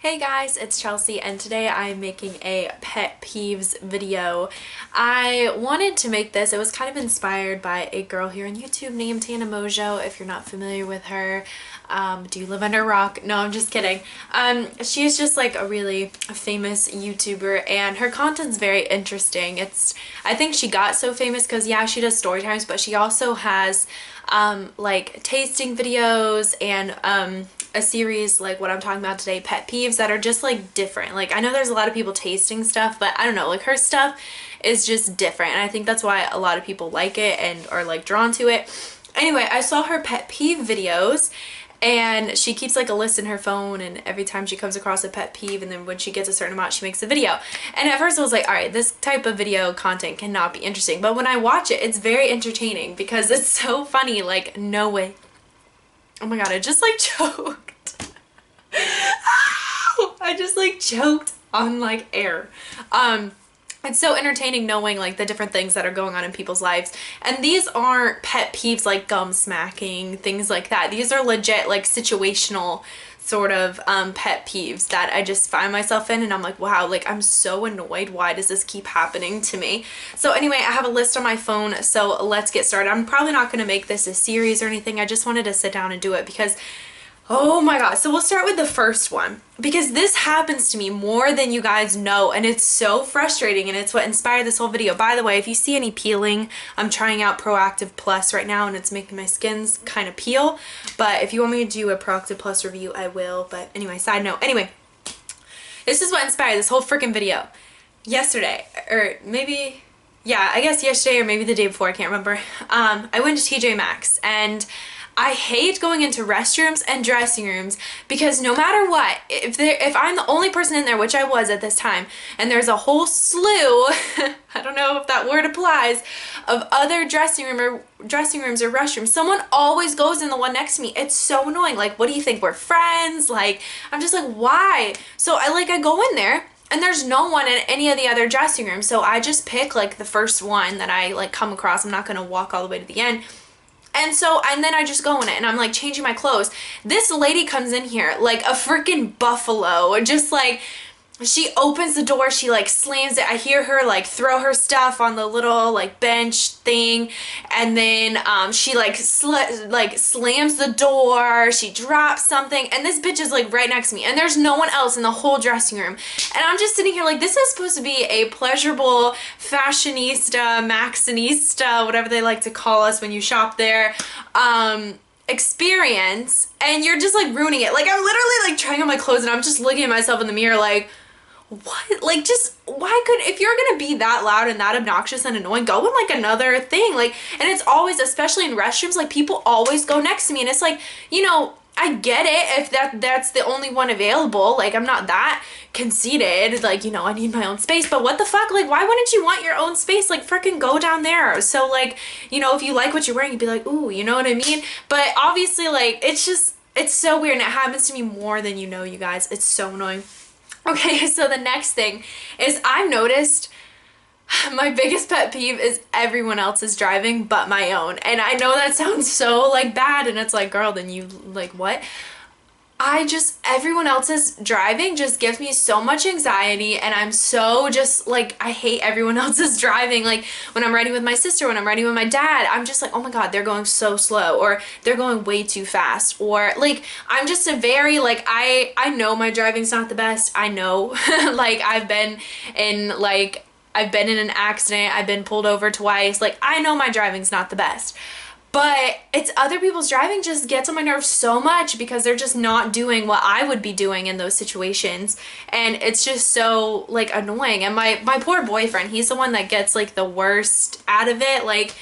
Hey guys, it's Chelsea and today I'm making a pet peeves video. I wanted to make this, it was kind of inspired by a girl here on YouTube named Tana Mojo, if you're not familiar with her. Do you live under a rock? No, I'm just kidding. She's just like a really famous YouTuber and her content's very interesting. I think she got so famous because yeah, she does story times, but she also has like tasting videos and a series like what I'm talking about today, pet peeves, that are just like different. Like I know there's a lot of people tasting stuff, but I don't know, like her stuff is just different and I think that's why a lot of people like it and are like drawn to it. Anyway, I saw her pet peeve videos and she keeps like a list in her phone, and every time she comes across a pet peeve, and then when she gets a certain amount she makes a video. And at first I was like, all right, this type of video content cannot be interesting, but when I watch it, it's very entertaining because it's so funny. Like, no way. Oh my god, I just like choked. I just like choked on like air. It's so entertaining knowing like the different things that are going on in people's lives. And these aren't pet peeves like gum smacking, things like that. These are legit like situational sort of pet peeves that I just find myself in, and I'm like, wow, like I'm so annoyed. Why does this keep happening to me? So anyway, I have a list on my phone, so let's get started. I'm probably not going to make this a series or anything. I just wanted to sit down and do it because oh my god. So we'll start with the first one because this happens to me more than you guys know, and it's so frustrating, and it's what inspired this whole video. By the way, if you see any peeling, I'm trying out Proactive Plus right now and it's making my skins kind of peel, but if you want me to do a Proactive Plus review, I will. But anyway, side note. Anyway, this is what inspired this whole freaking video. Yesterday, or maybe, yeah, I guess yesterday or maybe the day before, I can't remember. I went to TJ Maxx, and I hate going into restrooms and dressing rooms because no matter what, if I'm the only person in there, which I was at this time, and there's a whole slew, I don't know if that word applies, of other dressing rooms or restrooms, someone always goes in the one next to me. It's so annoying. Like, what do you think? We're friends? Like, I'm just like, why? So I go in there, and there's no one in any of the other dressing rooms, so I just pick like the first one that I like come across. I'm not gonna walk all the way to the end. And then I just go in it and I'm like changing my clothes. This lady comes in here like a freaking buffalo, just like she opens the door, she like slams it. I hear her like throw her stuff on the little like bench thing, and then she like slams the door, she drops something, and this bitch is like right next to me, and there's no one else in the whole dressing room. And I'm just sitting here like, this is supposed to be a pleasurable fashionista, maxinista, whatever they like to call us when you shop there, experience, and you're just like ruining it. Like, I'm literally like trying on my clothes and I'm just looking at myself in the mirror like, what? Like, just why could, if you're gonna be that loud and that obnoxious and annoying, go in like another thing. Like, and it's always, especially in restrooms, like people always go next to me, and it's like, you know, I get it if that's the only one available. Like, I'm not that conceited, like, you know, I need my own space, but what the fuck? Like, why wouldn't you want your own space? Like, freaking go down there. So like, you know, if you like what you're wearing, you'd be like, ooh, you know what I mean? But obviously, like, it's just, it's so weird, and it happens to me more than you know, you guys. It's so annoying. Okay, so the next thing is, I've noticed my biggest pet peeve is everyone else is driving but my own. And I know that sounds so like bad, and it's like, girl, then you like what? Everyone else's driving just gives me so much anxiety, and I'm so just like, I hate everyone else's driving. Like, when I'm riding with my sister, when I'm riding with my dad, I'm just like, oh my god, they're going so slow, or they're going way too fast, or like, I'm just a very like, I know my driving's not the best. I know, like, I've been in an accident, I've been pulled over twice, like, I know my driving's not the best. But it's other people's driving just gets on my nerves so much because they're just not doing what I would be doing in those situations. And it's just so like annoying. And my poor boyfriend, he's the one that gets like the worst out of it. Like,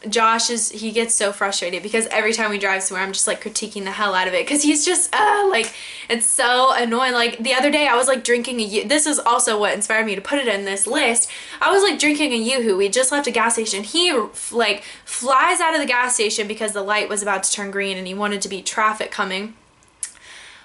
Josh he gets so frustrated because every time we drive somewhere, I'm just like critiquing the hell out of it because he's just like, it's so annoying. Like, the other day I was like drinking this is also what inspired me to put it in this list. I was like drinking a Yoo-hoo. We just left a gas station. He like flies out of the gas station because the light was about to turn green and he wanted to beat traffic coming.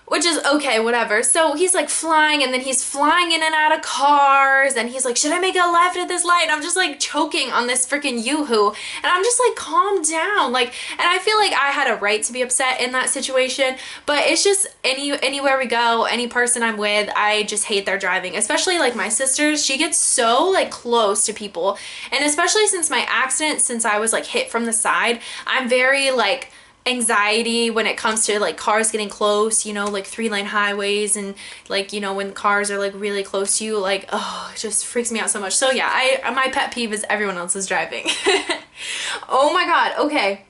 which is okay, whatever. So he's like flying, and then he's flying in and out of cars, and he's like, should I make a left at this light? And I'm just like choking on this freaking yoo-hoo, and I'm just like, calm down. Like, and I feel like I had a right to be upset in that situation, but it's just anywhere we go, any person I'm with, I just hate their driving, especially like my sister's. She gets so like close to people, and especially since my accident, since I was like hit from the side, I'm very like anxiety when it comes to like cars getting close, you know, like 3-lane highways, and like, you know, when cars are like really close to you, like, oh, it just freaks me out so much. So yeah, my pet peeve is everyone else is driving. Oh my god. Okay,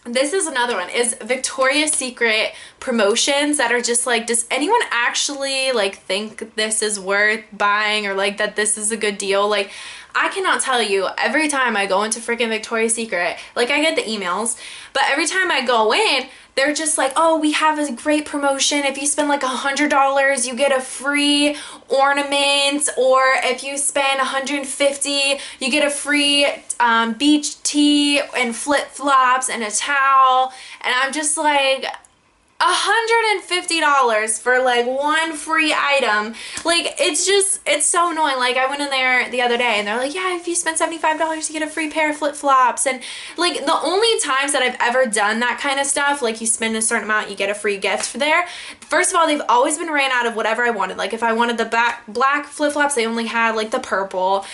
this is another one, is Victoria's Secret promotions that are just like, does anyone actually like think this is worth buying, or like that this is a good deal? Like, I cannot tell you, every time I go into freaking Victoria's Secret, like I get the emails, but every time I go in, they're just like, oh, we have a great promotion. If you spend like $100, you get a free ornament, or if you spend $150, you get a free beach tee and flip-flops and a towel. And I'm just like, $150 for like one free item. Like, it's just, it's so annoying. Like, I went in there the other day and they're like, yeah, if you spend $75, you get a free pair of flip-flops. And like, the only times that I've ever done that kind of stuff, like you spend a certain amount, you get a free gift for there. First of all, they've always been ran out of whatever I wanted. Like, if I wanted the black flip-flops, they only had like the purple.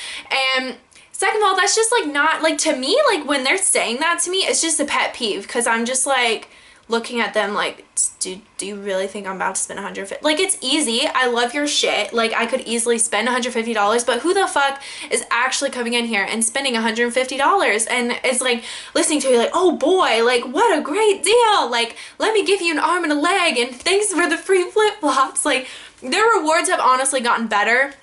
And second of all, that's just like not, like, to me, like when they're saying that to me, it's just a pet peeve, because I'm just like looking at them like, do you really think I'm about to spend $150? Like, it's easy. I love your shit. Like, I could easily spend $150, but who the fuck is actually coming in here and spending $150? And it's like listening to you like, oh boy, like what a great deal. Like, let me give you an arm and a leg, and thanks for the free flip-flops. Like, their rewards have honestly gotten better.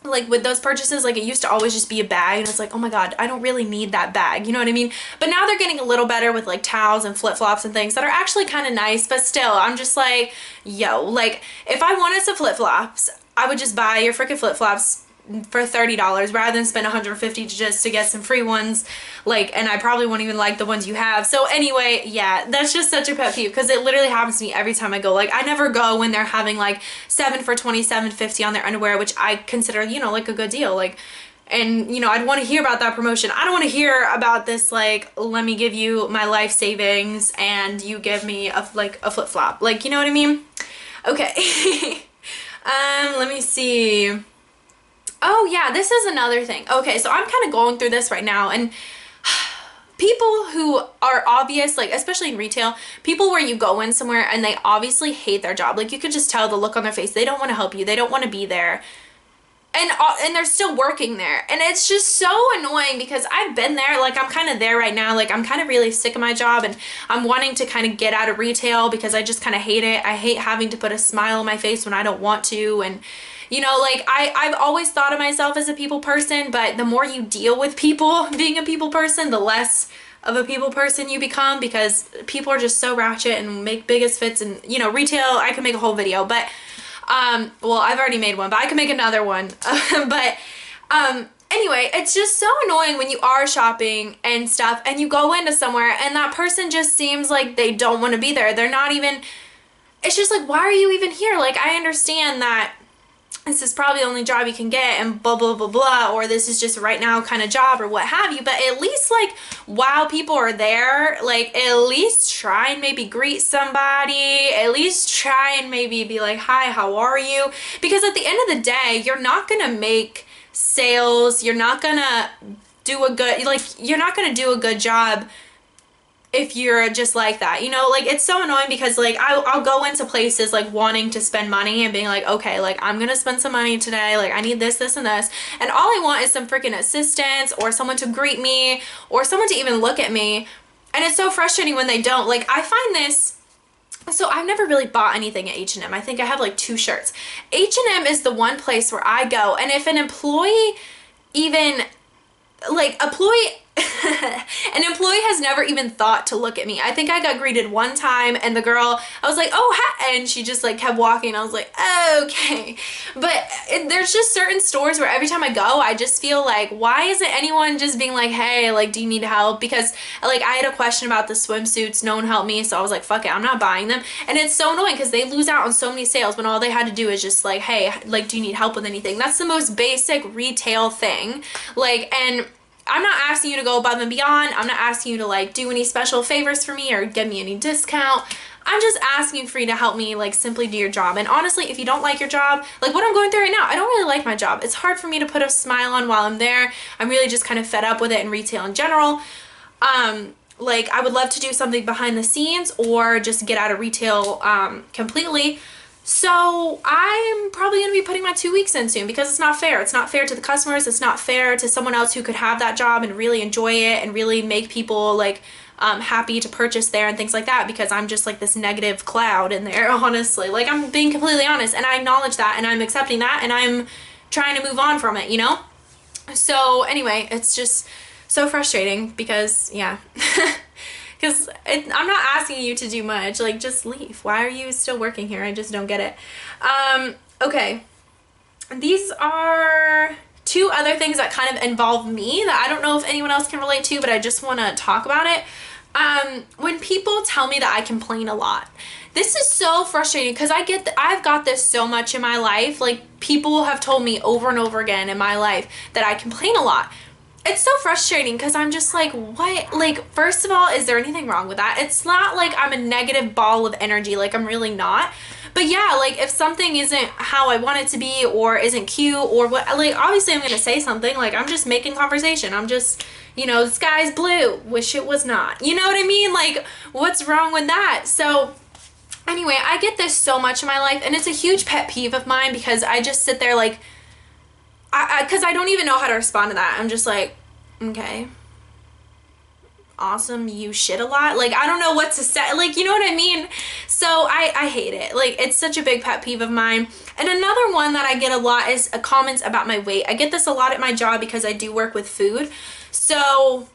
Like, with those purchases, like, it used to always just be a bag, and it's like, oh my god, I don't really need that bag, you know what I mean? But now they're getting a little better with like towels and flip-flops and things that are actually kind of nice, but still, I'm just like, yo, like, if I wanted some flip-flops, I would just buy your freaking flip-flops for $30 rather than spend $150 just to get some free ones. Like, and I probably won't even like the ones you have. So anyway, yeah, that's just such a pet peeve, because it literally happens to me every time I go. Like, I never go when they're having like 7 for $20, $7.50 on their underwear, which I consider, you know, like a good deal. Like, and you know, I'd want to hear about that promotion. I don't want to hear about this like, let me give you my life savings and you give me a flip-flop. Like, you know what I mean? Okay. Let me see. Oh yeah, this is another thing. Okay, so I'm kind of going through this right now, and people who are obvious, like especially in retail, people where you go in somewhere and they obviously hate their job. Like, you could just tell the look on their face. They don't want to help you. They don't want to be there. And they're still working there. And it's just so annoying, because I've been there. Like, I'm kind of there right now. Like, I'm kind of really sick of my job, and I'm wanting to kind of get out of retail because I just kind of hate it. I hate having to put a smile on my face when I don't want to. And you know, like, I've always thought of myself as a people person, but the more you deal with people being a people person, the less of a people person you become, because people are just so ratchet and make biggest fits. And you know, retail, I could make a whole video, but well, I've already made one, but I could make another one. But anyway, it's just so annoying when you are shopping and stuff, and you go into somewhere and that person just seems like they don't want to be there. They're not even, it's just like, why are you even here? Like, I understand that this is probably the only job you can get, and blah blah blah blah, or this is just right now kind of job, or what have you, but at least, like, while people are there, like, at least try and maybe greet somebody, at least try and maybe be like, hi, how are you? Because at the end of the day, you're not gonna make sales, you're not gonna do a good, like, you're not gonna do a good job if you're just like that, you know? Like, it's so annoying, because like I'll go into places like wanting to spend money and being like, okay, like, I'm gonna spend some money today, like, I need this, this, and this, and all I want is some freaking assistance, or someone to greet me, or someone to even look at me. And it's so frustrating when they don't. Like, I find this, so I've never really bought anything at H&M. I think I have like 2 shirts. H&M is the one place where I go, and if an employee even, like, An employee has never even thought to look at me. I think I got greeted one time and the girl, I was like, oh, hi, and she just like kept walking. I was like, okay. But there's just certain stores where every time I go, I just feel like, why isn't anyone just being like, hey, like, do you need help? Because like I had a question about the swimsuits, no one helped me, so I was like, fuck it, I'm not buying them. And it's so annoying because they lose out on so many sales when all they had to do is just like, hey, like, do you need help with anything? That's the most basic retail thing. Like, and I'm not asking you to go above and beyond. I'm not asking you to like do any special favors for me or give me any discount. I'm just asking for you to help me like simply do your job. And honestly, if you don't like your job, like what I'm going through right now, I don't really like my job. It's hard for me to put a smile on while I'm there. I'm really just kind of fed up with it in retail in general. Like I would love to do something behind the scenes or just get out of retail completely. So I'm probably going to be putting my 2 weeks in soon because it's not fair. It's not fair to the customers. It's not fair to someone else who could have that job and really enjoy it and really make people like happy to purchase there and things like that, because I'm just like this negative cloud in there, honestly. Like I'm being completely honest and I acknowledge that and I'm accepting that and I'm trying to move on from it, you know? So anyway, it's just so frustrating because, yeah. Because I'm not asking you to do much. Like, just leave. Why are you still working here? I just don't get it. Okay. These are two other things that kind of involve me that I don't know if anyone else can relate to, but I just want to talk about it. When people tell me that I complain a lot. This is so frustrating because I've got this so much in my life. Like, people have told me over and over again in my life that I complain a lot. It's so frustrating because I'm just like, what? Like, first of all, is there anything wrong with that? It's not like I'm a negative ball of energy. Like, I'm really not. But yeah, like, if something isn't how I want it to be or isn't cute or what, like, obviously I'm going to say something. Like, I'm just making conversation. I'm just, you know, the sky's blue. Wish it was not. You know what I mean? Like, what's wrong with that? So anyway, I get this so much in my life, and it's a huge pet peeve of mine because I just sit there like, because I don't even know how to respond to that. I'm just like, okay, awesome, you shit a lot. Like, I don't know what to say. Like, you know what I mean? So I hate it. Like, it's such a big pet peeve of mine. And another one that I get a lot is comments about my weight. I get this a lot at my job because I do work with food. So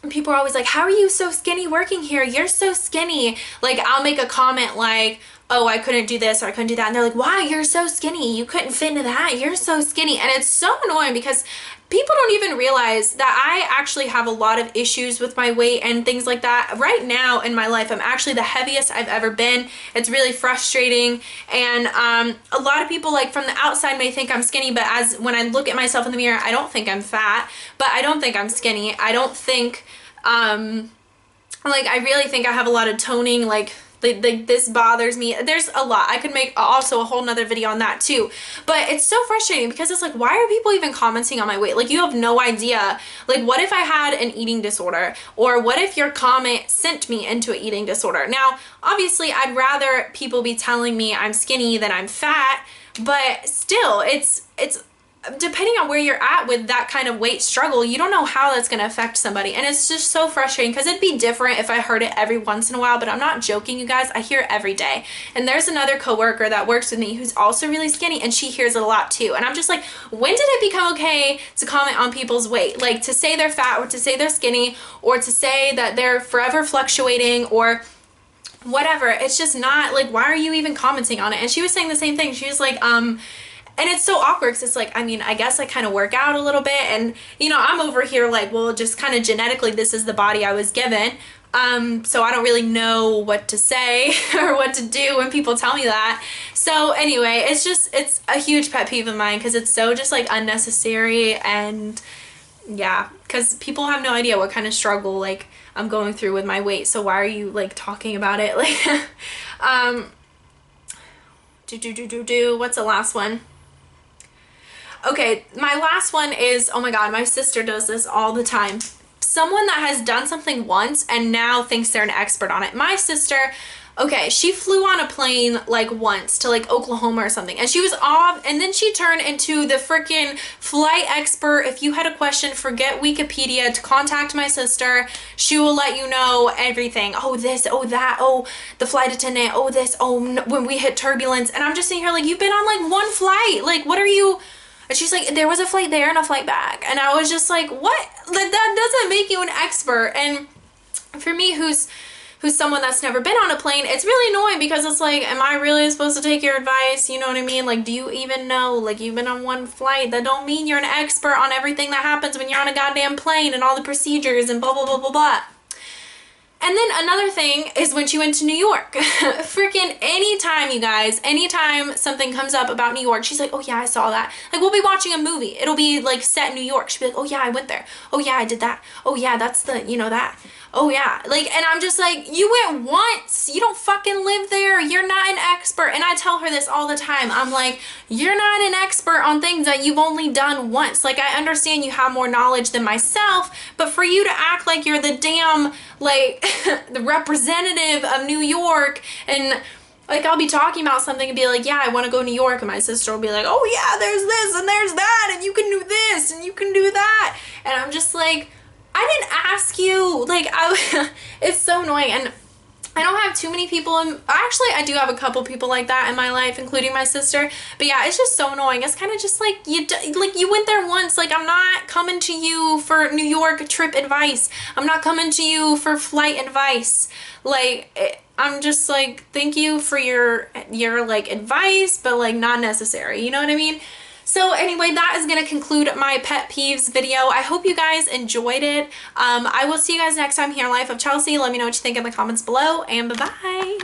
people are always like, how are you so skinny working here? You're so skinny. Like, I'll make a comment like, oh, I couldn't do this or I couldn't do that. And they're like, wow, you're so skinny. You couldn't fit into that. You're so skinny. And it's so annoying because people don't even realize that I actually have a lot of issues with my weight and things like that. Right now in my life, I'm actually the heaviest I've ever been. It's really frustrating. And a lot of people, like, from the outside may think I'm skinny, but when I look at myself in the mirror, I don't think I'm fat, but I don't think I'm skinny. I don't think, like, I really think I have a lot of toning, like this bothers me. There's a lot. I could make also a whole nother video on that too. But it's so frustrating because it's like, why are people even commenting on my weight? Like, you have no idea. Like, what if I had an eating disorder? Or what if your comment sent me into an eating disorder? Now, obviously, I'd rather people be telling me I'm skinny than I'm fat, but still, it's depending on where you're at with that kind of weight struggle, you don't know how that's going to affect somebody. And it's just so frustrating because it'd be different if I heard it every once in a while, but I'm not joking, you guys. I hear it every day. And there's another coworker that works with me who's also really skinny, and she hears it a lot too. And I'm just like, when did it become okay to comment on people's weight? Like, to say they're fat or to say they're skinny or to say that they're forever fluctuating or whatever. It's just not, like, why are you even commenting on it? And she was saying the same thing. She was like, and it's so awkward because it's like, I mean, I guess I kind of work out a little bit, and, you know, I'm over here like, well, just kind of genetically, this is the body I was given. So I don't really know what to say or what to do when people tell me that. So anyway, it's a huge pet peeve of mine because it's so just like unnecessary. And yeah, because people have no idea what kind of struggle like I'm going through with my weight. So why are you like talking about it? Like, what's the last one? Okay, my last one is, oh my god, my sister does this all the time. Someone that has done something once and now thinks they're an expert on it. My sister, okay, she flew on a plane like once to like Oklahoma or something, and she was off, and then she turned into the freaking flight expert. If you had a question, forget Wikipedia, to contact my sister. She will let you know everything. Oh, this, oh, that, oh, the flight attendant, oh, this, oh, when we hit turbulence. And I'm just sitting here like, you've been on like one flight. Like, what are you... And she's like, there was a flight there and a flight back. And I was just like, what? That doesn't make you an expert. And for me, who's someone that's never been on a plane, it's really annoying because it's like, am I really supposed to take your advice? You know what I mean? Like, do you even know? Like, you've been on one flight. That don't mean you're an expert on everything that happens when you're on a goddamn plane and all the procedures and blah, blah, blah, blah, blah. And then another thing is when she went to New York. Freaking anytime, you guys, anytime something comes up about New York, she's like, oh yeah, I saw that. Like, we'll be watching a movie. It'll be like set in New York. She'll be like, oh yeah, I went there. Oh yeah, I did that. Oh yeah, that's the, you know, that. Oh yeah. Like, and I'm just like, you went once. You don't fucking live there. You're not an expert. And I tell her this all the time. I'm like, you're not an expert on things that you've only done once. Like, I understand you have more knowledge than myself, but for you to act like you're the damn, like, the representative of New York, and like, I'll be talking about something and be like, yeah, I want to go to New York, and my sister will be like, oh yeah, there's this and there's that, and you can do this and you can do that, and I'm just like, I didn't ask you. Like, it's so annoying. And I don't have too many people actually, I do have a couple people like that in my life, including my sister. But yeah, it's just so annoying. It's kind of just like, you went there once. Like, I'm not coming to you for New York trip advice. I'm not coming to you for flight advice. Like, I'm just like, thank you for your like advice, but like not necessary. You know what I mean? So anyway, that is going to conclude my pet peeves video. I hope you guys enjoyed it. I will see you guys next time here on Life of Chelsey. Let me know what you think in the comments below, and bye-bye.